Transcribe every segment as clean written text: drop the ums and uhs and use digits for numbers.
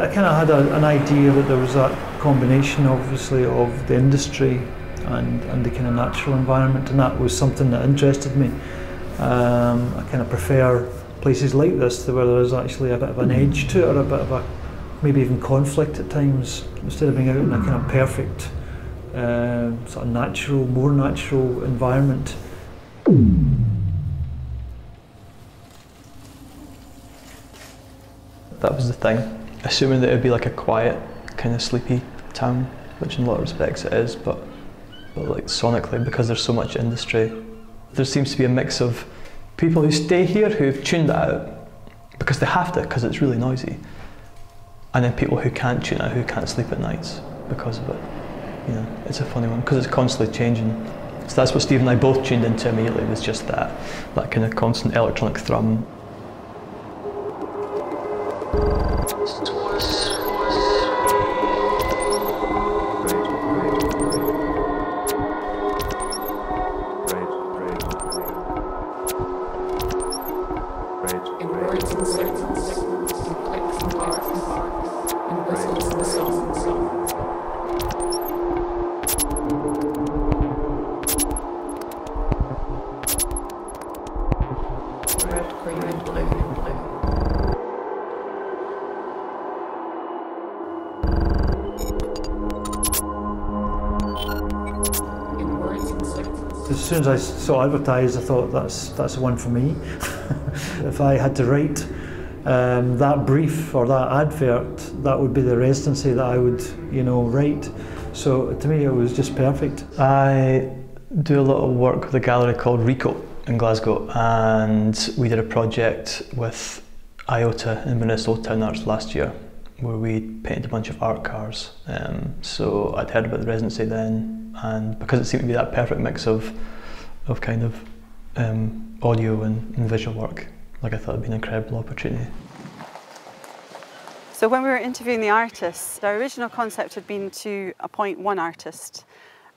I kind of had an idea that there was that combination, obviously, of the industry and the kind of natural environment, and that was something that interested me. I kind of prefer places like this where there's actually a bit of an edge to it, or a bit of a maybe even conflict at times, instead of being out in a kind of perfect sort of natural, more natural environment. That was the thing. Assuming that it would be like a quiet, kind of sleepy town, which in a lot of respects it is, but like sonically, because there's so much industry, there seems to be a mix of people who stay here who've tuned it out because they have to, because it's really noisy, and then people who can't tune it out, who can't sleep at nights because of it. You know, it's a funny one because it's constantly changing. So that's what Steve and I both tuned into immediately, was just that kind of constant electronic thrum. As soon as I saw advertised, I thought that's the one for me. If I had to write that brief or that advert, that would be the residency that I would, write. So to me, it was just perfect. I do a lot of work with a gallery called Rico in Glasgow, and we did a project with IOTA, Inverness Old Town Arts, last year, where we painted a bunch of art cars. So I'd heard about the residency then, and because it seemed to be that perfect mix of kind of audio and visual work, I thought it'd be an incredible opportunity. So when we were interviewing the artists, our original concept had been to appoint one artist,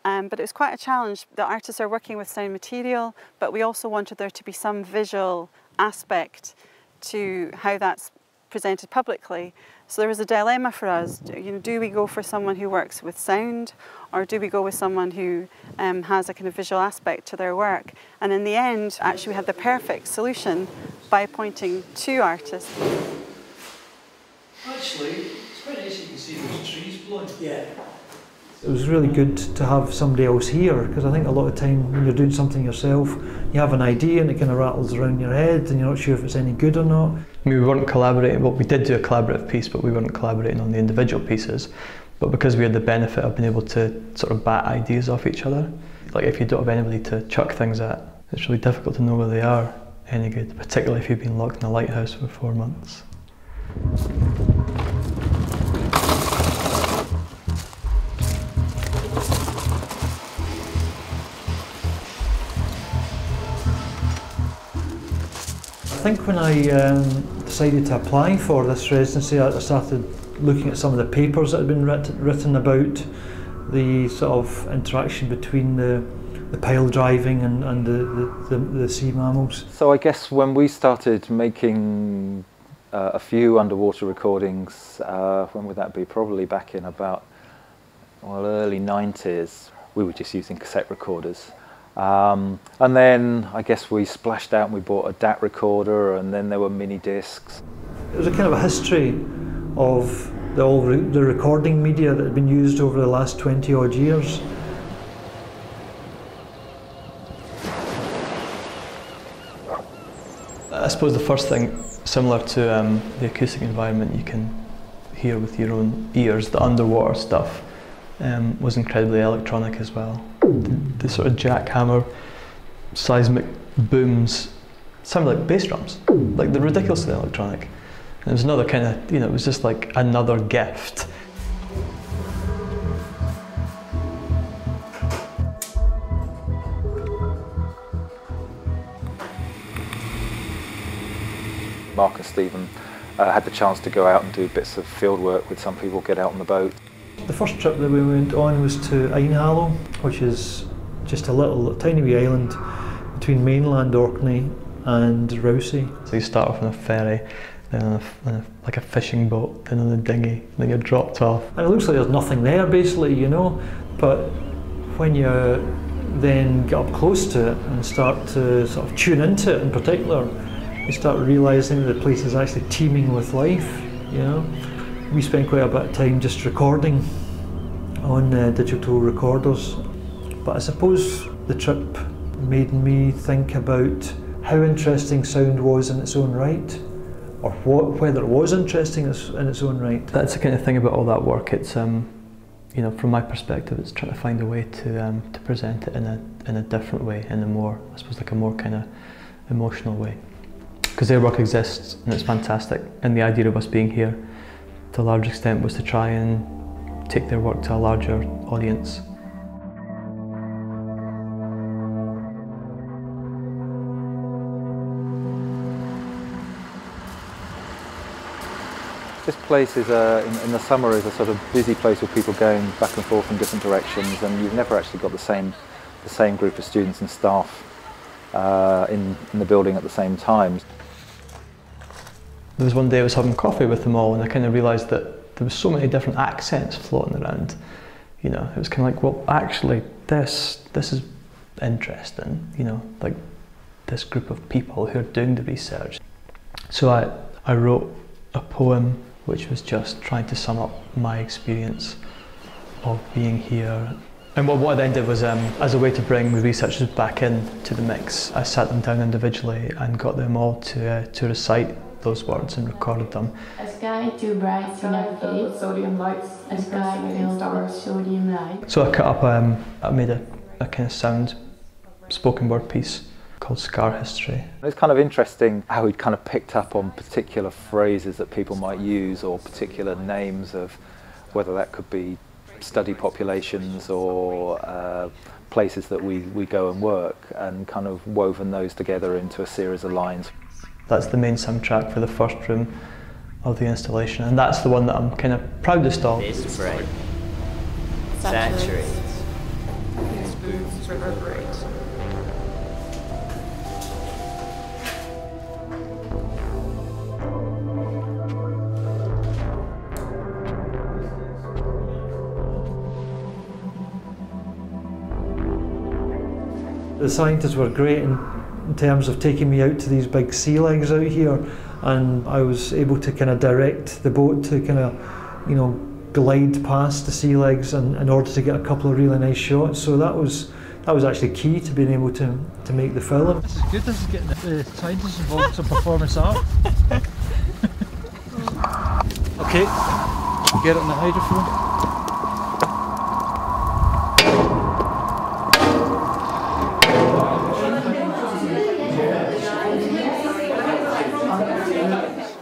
but it was quite a challenge. The artists are working with sound material, but we also wanted there to be some visual aspect to how that's presented publicly. So there was a dilemma for us. Do we go for someone who works with sound, or do we go with someone who has a kind of visual aspect to their work? And in the end, actually, we had the perfect solution by appointing two artists. Actually, it's quite nice you can see those trees blowing. Yeah. It was really good to have somebody else here, because I think a lot of time when you're doing something yourself, you have an idea and it kind of rattles around your head and you're not sure if it's any good or not. I mean, we weren't collaborating, well, we did do a collaborative piece, but we weren't collaborating on the individual pieces. But because we had the benefit of being able to sort of bat ideas off each other, like if you don't have anybody to chuck things at, it's really difficult to know whether they are any good, particularly if you've been locked in a lighthouse for 4 months. I think when I decided to apply for this residency, I started looking at some of the papers that had been written about the sort of interaction between the pile driving and the sea mammals. So I guess when we started making a few underwater recordings, when would that be? Probably back in about, early 90s. We were just using cassette recorders. And then I guess we splashed out and we bought a DAT recorder, and then there were mini discs. It was a kind of a history of the recording media that had been used over the last 20 odd years. I suppose the first thing, similar to the acoustic environment you can hear with your own ears, the underwater stuff was incredibly electronic as well. The sort of jackhammer, seismic booms sounded like bass drums, like they're ridiculously electronic. And it was another kind of, it was just like another gift. Mark and Stephen had the chance to go out and do bits of field work with some people, get out on the boat. The first trip that we went on was to Inhabit, which is just a tiny wee island between mainland Orkney and Rousey. So you start off on a ferry, then on a like a fishing boat, then on a dinghy, and then you're dropped off. And it looks like there's nothing there basically, you know, but when you then get up close to it and start to sort of tune into it in particular, you start realising that the place is actually teeming with life, you know. We spent quite a bit of time just recording on digital recorders, but I suppose the trip made me think about how interesting sound was in its own right, or whether it was interesting in its own right. That's the kind of thing about all that work. It's you know, from my perspective, it's trying to find a way to present it in a different way, in a more, I suppose, like a more kind of emotional way. Because their work exists and it's fantastic, and the idea of us being here, to a large extent, was to try and take their work to a larger audience. This place is, in the summer, is a sort of busy place with people going back and forth in different directions, and you've never actually got the same group of students and staff in the building at the same time. There was one day I was having coffee with them all, and I kind of realised that there was so many different accents floating around. You know, it was kind of like, well, actually, this is interesting. You know, like this group of people who are doing the research. So I wrote a poem which was just trying to sum up my experience of being here. And what I then did was, as a way to bring the researchers back into the mix, I sat them down individually and got them all to recite those words and recorded them. A sky too bright to navigate, sodium lights, a sky filled with sodium light. So I cut up, I made a kind of sound spoken word piece called Scar History. It's kind of interesting how he'd kind of picked up on particular phrases that people might use, or particular names of, whether that could be study populations or places that we go and work, and kind of woven those together into a series of lines. That's the main soundtrack for the first room of the installation, and that's the one that I'm kind of proudest of. This bright saturates. These booms reverberate. The scientists were great in terms of taking me out to these big sea legs out here, and I was able to kind of direct the boat to kind of, you know, glide past the sea legs in order to get a couple of really nice shots. So that was actually key to being able to make the film. This is good. This is getting the scientists involved in some performance art. Okay, get it on the hydrophone.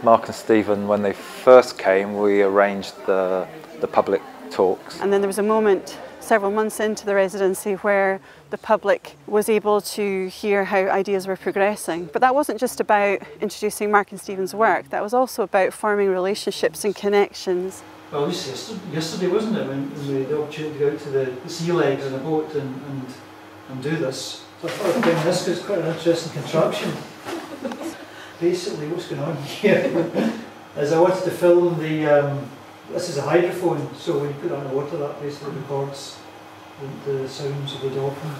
Mark and Stephen, when they first came, we arranged the public talks. And then there was a moment several months into the residency where the public was able to hear how ideas were progressing. But that wasn't just about introducing Mark and Stephen's work, that was also about forming relationships and connections. Well, it was yesterday, wasn't it, when we had the opportunity to go out to the sea legs in a boat and do this. So I thought I'd bring this because it's quite an interesting contraption. Basically, what's going on here is I wanted to film this is a hydrophone, so when you put it on the water, that basically records the sounds of the dolphin.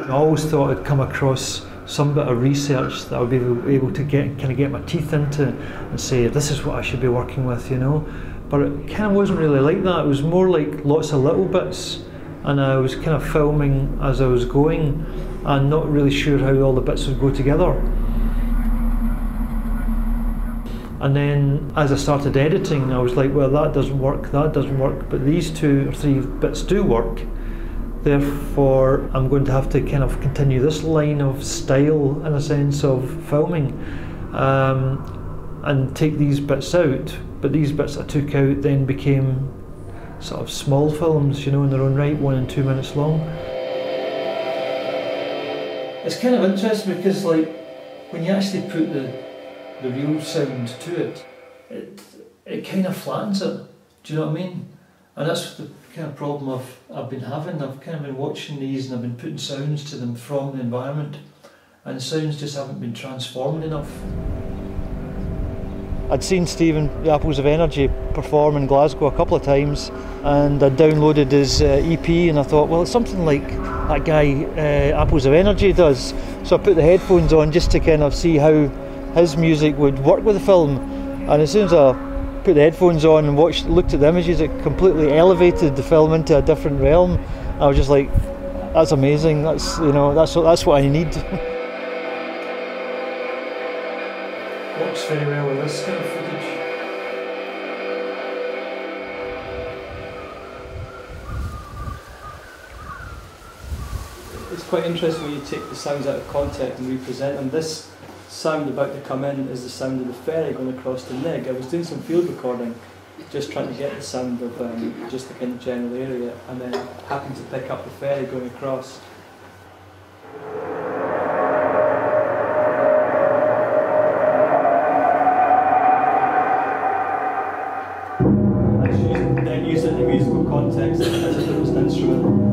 I always thought I'd come across some bit of research that I would be able to get my teeth into and say, this is what I should be working with, you know. But it kind of wasn't really like that. It was more like lots of little bits, and I was kind of filming as I was going and not really sure how all the bits would go together. And then as I started editing, I was like, well, that doesn't work, but these 2 or 3 bits do work. Therefore, I'm going to have to kind of continue this line of style, in a sense, of filming, and take these bits out. But these bits I took out then became sort of small films, you know, in their own right, 1 and 2 minutes long. It's kind of interesting because, like, when you actually put the real sound to it, it kind of flattens it. Do you know what I mean? And that's the kind of problem I've been having. I've kind of been watching these and I've been putting sounds to them from the environment, and sounds just haven't been transformed enough. I'd seen Stephen, the Apples of Energy, perform in Glasgow a couple of times, and I'd downloaded his EP, and I thought, well, it's something like that guy Apples of Energy does. So I put the headphones on just to kind of see how his music would work with the film. And as soon as I put the headphones on and looked at the images, it completely elevated the film into a different realm. I was just like, that's amazing. That's, you know, that's what I need. Works very well with this kind of footage. It's quite interesting when you take the sounds out of context and represent them. This sound about to come in is the sound of the ferry going across the Nig. I was doing some field recording, just trying to get the sound of just the kind of general area, and then happened to pick up the ferry going across. Then use it in a musical context as if it was an instrument.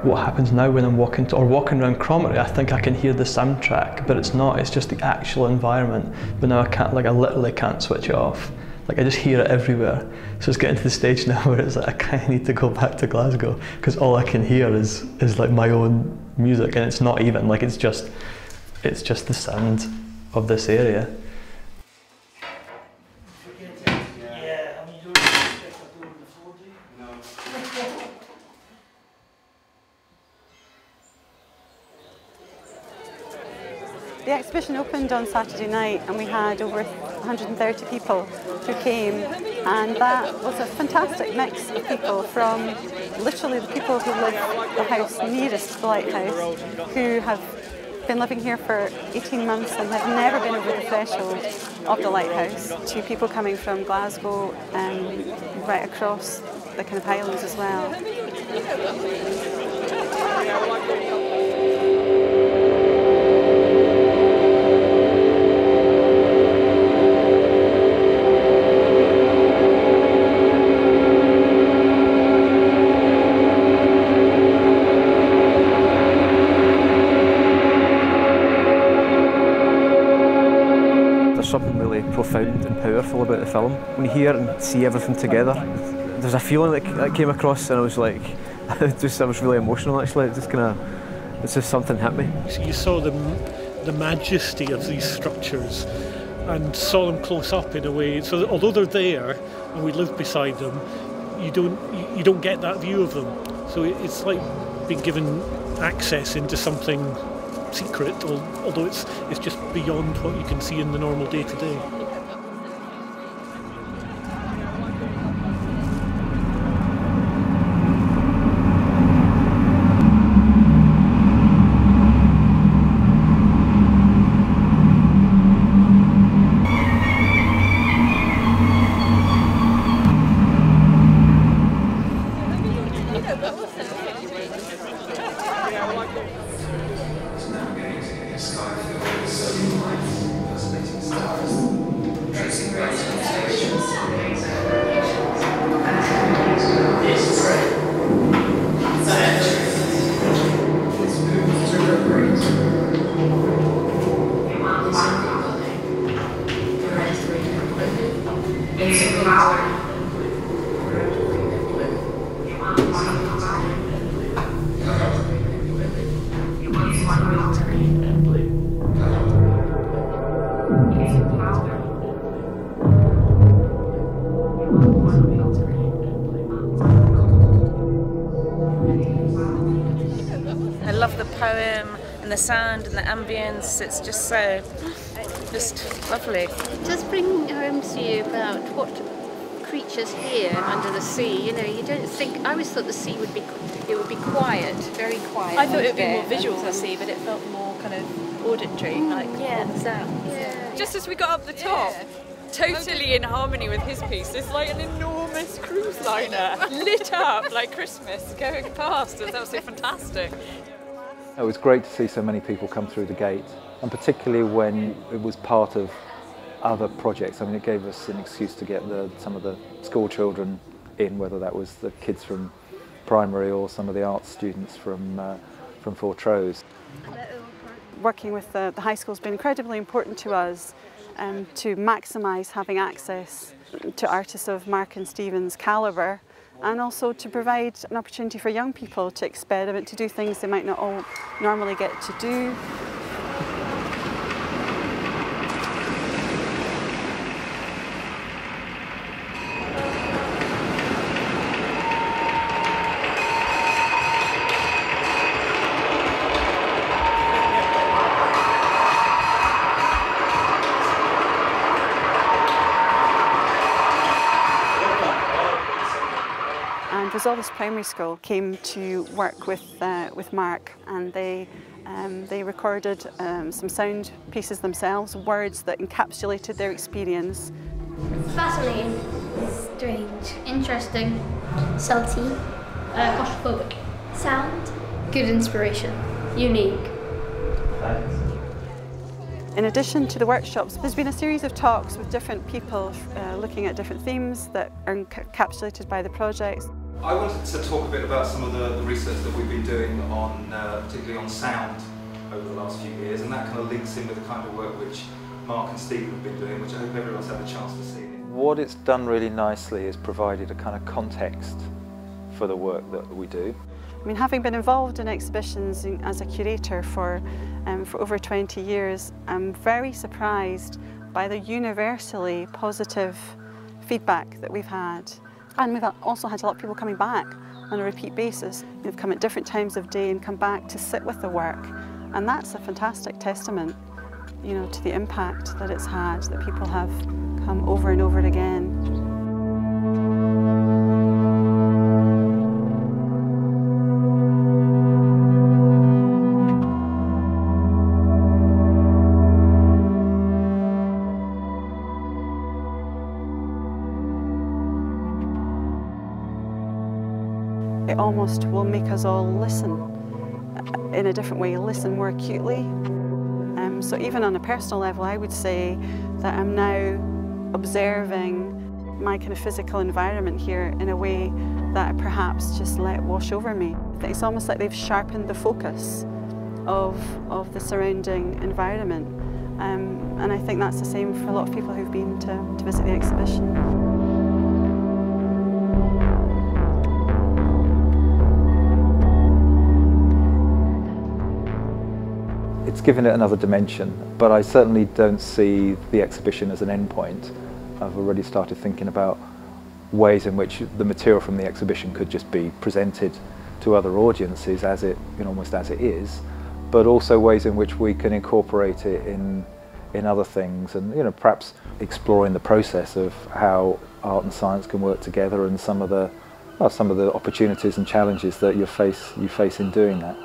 What happens now when I'm walking around Cromarty, I think I can hear the soundtrack, but it's not, it's just the actual environment. But now I literally can't switch it off. Like, I just hear it everywhere. So it's getting to the stage now where it's like, I kind of need to go back to Glasgow, because all I can hear is like my own music, and it's not even, like, it's just the sound of this area. The exhibition opened on Saturday night and we had over 130 people who came, and that was a fantastic mix of people, from literally the people who live the house nearest to the lighthouse, who have been living here for 18 months and have never been over the threshold of the lighthouse, to people coming from Glasgow and right across the kind of Highlands as well. Something really profound and powerful about the film. When you hear and see everything together, there's a feeling that came across, and I was like, I was really emotional actually. It's just something hit me. You saw the majesty of these structures and saw them close up in a way. So that although they're there and we live beside them, you don't get that view of them. So it's like being given access into something secret, although it's just beyond what you can see in the normal day-to-day. I love the poem and the sound and the ambience. It's just so, lovely. It does bring home to you about what creatures here under the sea. You know, you don't think. I always thought the sea would be quiet, very quiet. I thought it would be more visual to the sea, but it felt more kind of auditory, like the sound. Yeah. Just as we got up the top, totally in harmony with his piece. It's like an enormous cruise liner, lit up like Christmas, going past. It's absolutely fantastic. It was great to see so many people come through the gate, and particularly when it was part of other projects. I mean, it gave us an excuse to get some of the school children in, whether that was the kids from primary or some of the arts students from Fortrose. Working with the high school has been incredibly important to us to maximise having access to artists of Mark and Stephen's calibre, and also to provide an opportunity for young people to experiment, to do things they might not all normally get to do. And Resolvis Primary School came to work with Mark, and they recorded some sound pieces themselves, words that encapsulated their experience. Fascinating, strange, interesting, salty, claustrophobic, sound, good inspiration, unique. In addition to the workshops, there's been a series of talks with different people looking at different themes that are encapsulated by the projects. I wanted to talk a bit about some of the research that we've been doing on, particularly on sound over the last few years, and that kind of links in with the kind of work which Mark and Stephen have been doing, which I hope everyone's had a chance to see. What it's done really nicely is provided a kind of context for the work that we do. I mean, having been involved in exhibitions as a curator for over 20 years, I'm very surprised by the universally positive feedback that we've had. And we've also had a lot of people coming back on a repeat basis. They've come at different times of day and come back to sit with the work. And that's a fantastic testament, you know, to the impact that it's had, that people have come over and over again. It almost will make us all listen in a different way, listen more acutely. So even on a personal level, I would say that I'm now observing my kind of physical environment here in a way that I perhaps just let wash over me. It's almost like they've sharpened the focus of the surrounding environment. And I think that's the same for a lot of people who've been to visit the exhibition. It's given it another dimension, but I certainly don't see the exhibition as an endpoint. I've already started thinking about ways in which the material from the exhibition could just be presented to other audiences as it, almost as it is, but also ways in which we can incorporate it in other things, and perhaps exploring the process of how art and science can work together, and some of the opportunities and challenges that you face in doing that.